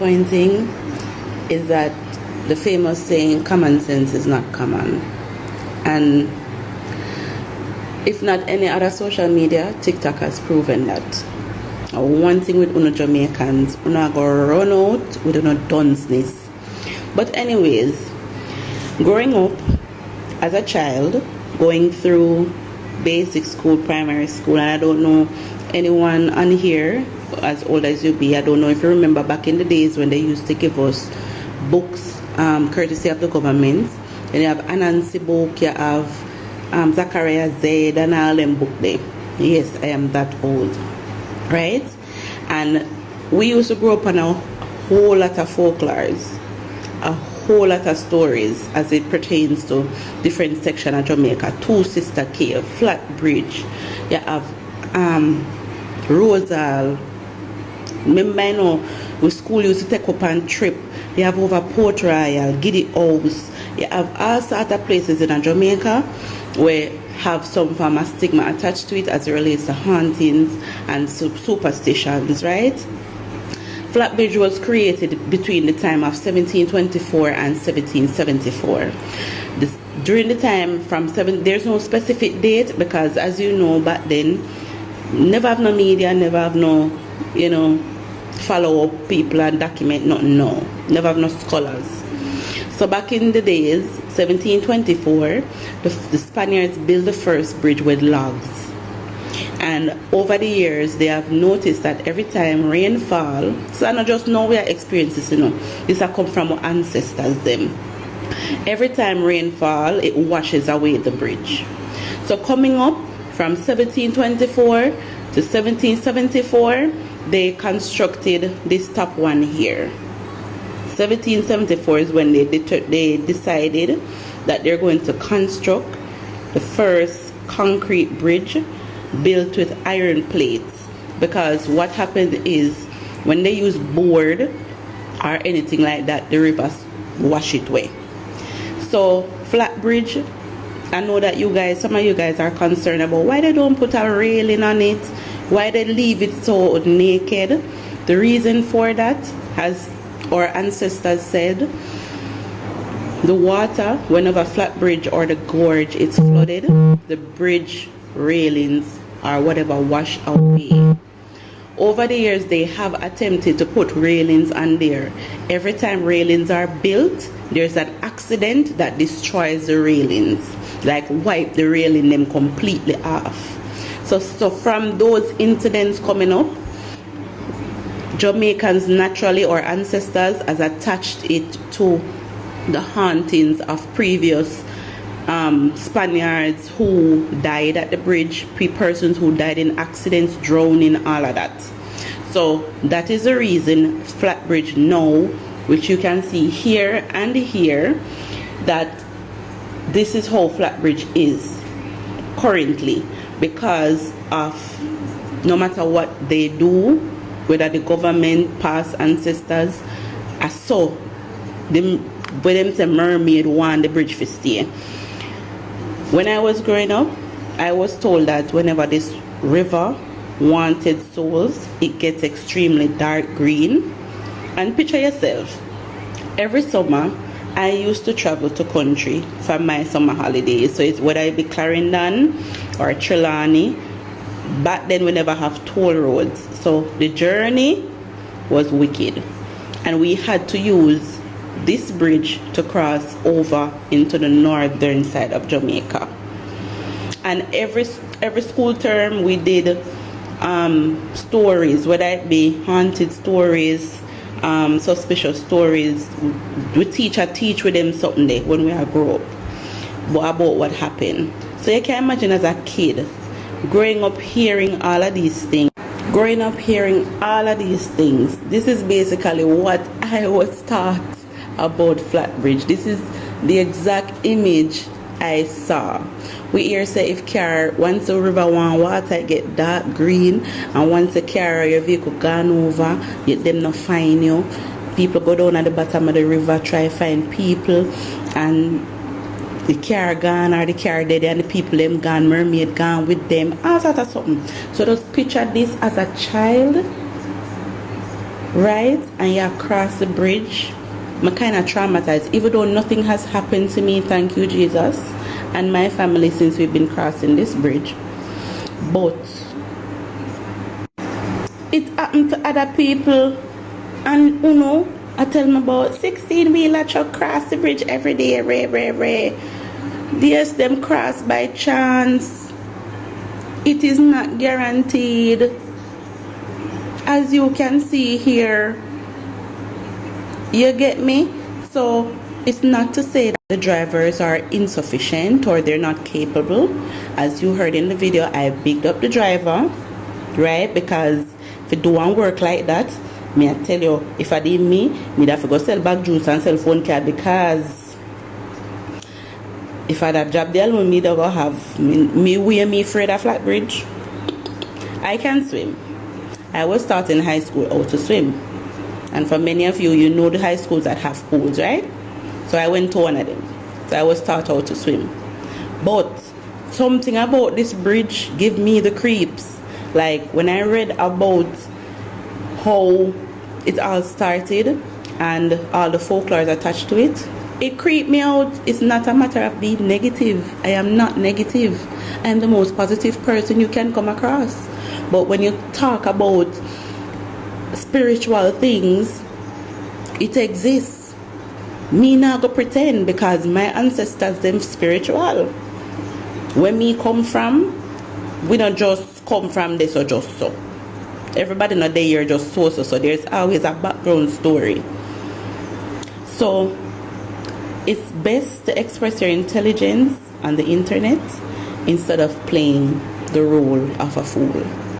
Pointing is that the famous saying, common sense is not common. And if not any other social media, TikTok has proven that. One thing with Uno Jamaicans, Uno go run out with Uno dunceness. But anyways, growing up as a child, going through basic school, primary school, and I don't know anyone on here as old as you be, I don't know if you remember back in the days when they used to give us books courtesy of the government. And you have Anansi book, you have Zachariah Zaid and all them book there. Yes, I am that old, right? And we used to grow up on a whole lot of folklores, a whole lot of stories as it pertains to different sections of Jamaica. Two Sister Cave, Flatbridge, you have Rosal. Remember, you know, with school used to take up on trip. You have over Port Royal, Giddy House. You have all sorts of places in Jamaica where have some form of stigma attached to it as it relates to hauntings and superstitions, right? Flatbridge was created between the time of 1724 and 1774. During the time there's no specific date because, as you know, back then, never have no media, never have no, follow up people and document nothing, no. Never have no scholars. So back in the days, 1724, the Spaniards built the first bridge with logs. And over the years, they have noticed that every time rain fall, so I not just know we are experiencing this, this have come from our ancestors them. Every time rain fall, it washes away the bridge. So coming up from 1724 to 1774, they constructed this top one here. 1774 is when they decided that they're going to construct the first concrete bridge built with iron plates, because what happened is when they use board or anything like that, the rivers wash it away. So Flatbridge, I know that some of you guys are concerned about why they don't put a railing on it, why they leave it so naked. The reason for that, as our ancestors said, the water, whenever Flatbridge or the gorge is flooded, the bridge railings or whatever wash away. Over the years, they have attempted to put railings on there. Every time railings are built, there's an accident that destroys the railings, like wipe the railing them completely off. So from those incidents coming up, Jamaicans naturally, or ancestors, has attached it to the hauntings of previous Spaniards who died at the bridge, persons who died in accidents, drowning, all of that. So that is the reason Flatbridge now, which you can see here and here, that this is how Flatbridge is currently, because of no matter what they do, whether the government, past ancestors, I saw them with them say mermaid want the bridge to stay. When I was growing up, I was told that whenever this river wanted souls, it gets extremely dark green. And picture yourself, every summer I used to travel to country for my summer holidays. So it's whether it be Clarendon or Trelawney. Back then we never have toll roads, so the journey was wicked, and we had to use this bridge to cross over into the northern side of Jamaica. And every school term we did stories, whether it be haunted stories, suspicious stories. The teacher teach with them something there when we grow up about what happened. So you can imagine as a kid growing up hearing all of these things. This is basically what I was taught about Flatbridge. This is the exact image I saw. We hear say if car, once the river want water, it get dark green, and once the car or your vehicle gone over, yet them not find you. People go down at the bottom of the river, try to find people, and the car gone or the car dead and the people them gone, mermaid gone with them, all that or something. So just picture this as a child. right? And you cross the bridge. I'm kind of traumatized, even though nothing has happened to me, thank you Jesus, and my family since we've been crossing this bridge. But it happened to other people, and I tell them about 16-wheeler truck cross the bridge every day, rare. Yes, them cross by chance. It is not guaranteed. As you can see here, you get me? So it's not to say that the drivers are insufficient or they're not capable. As you heard in the video, I bigged up the driver, right? Because if it don't work like that, me I tell you, if I did me'd have to go sell back juice and sell phone card, because if I had job there alone, me don't go have me afraid of Flatbridge. I can swim. I was taught in high school how to swim. And for many of you, you know the high schools that have pools, right? So I went to one of them. So I was taught how to swim. But something about this bridge give me the creeps. Like when I read about how it all started and all the folklore attached to it, it creeped me out. It's not a matter of being negative. I am not negative. I am the most positive person you can come across. But when you talk about spiritual things, it exists. Me not go pretend, because my ancestors them spiritual. Where me come from, we don't just come from this or just so. Everybody not there just so. There's always a background story. So it's best to express your intelligence on the internet instead of playing the role of a fool.